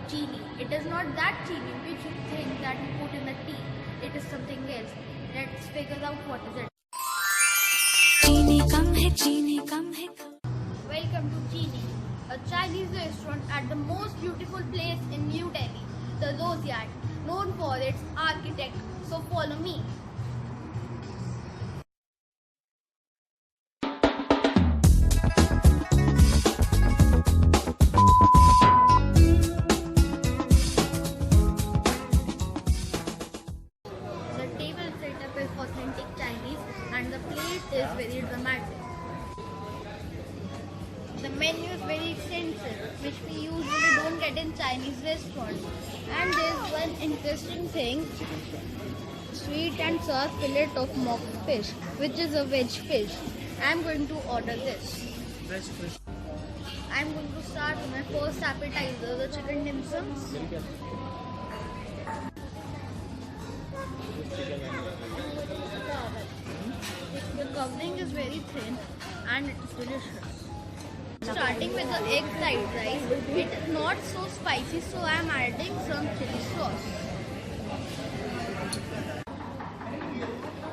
Chili. It is not that chili which you think that you put in the tea. It is something else. Let's figure out what is it. चीनी कम है Welcome to Chili, a Chinese restaurant at the most beautiful place in New Delhi, the Roseate, known for its architect. So follow me. The table setup is authentic Chinese and the plate is very dramatic. The menu is very extensive, which we usually don't get in Chinese restaurants. And there's one interesting thing, sweet and sour fillet of mock fish, which is a veg fish. I'm going to order this. I'm going to start with my first appetizer, the chicken dim sums. The covering is very thin and it is delicious. Starting with the egg fried rice, it is not so spicy, so I am adding some chili sauce.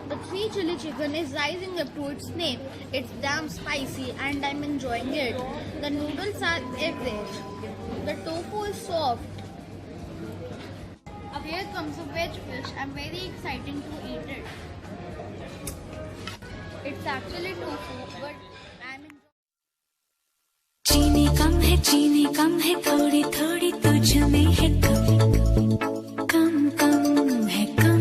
The 3 chili chicken is rising up to its name. It's damn spicy and I'm enjoying it. The noodles are average. The tofu is soft. Here comes a veg fish. I'm very excited to eat it. It's actually tofu, but I'm enjoying. चीनी कम है थोड़ी थोड़ी तुझ में है कम है कम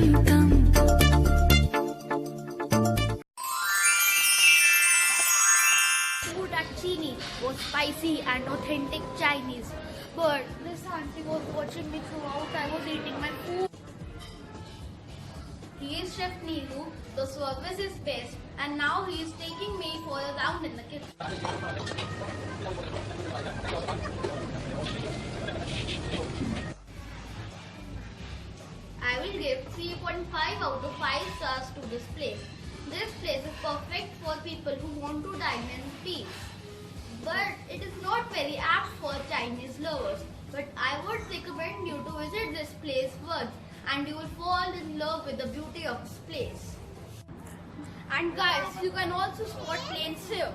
Food at Chini was spicy and authentic Chinese, but this auntie was watching me throughout I was eating my food. He is Chef Neelu, the service is best, and now he is taking me for a round in the kitchen. I will give 3.5 out of 5 stars to this place. This place is perfect for people who want to dine in peace. But it is not very apt for Chinese lovers. But I would recommend you to visit this place once and you will fall in love with the beauty of this place. And guys, you can also spot planes here.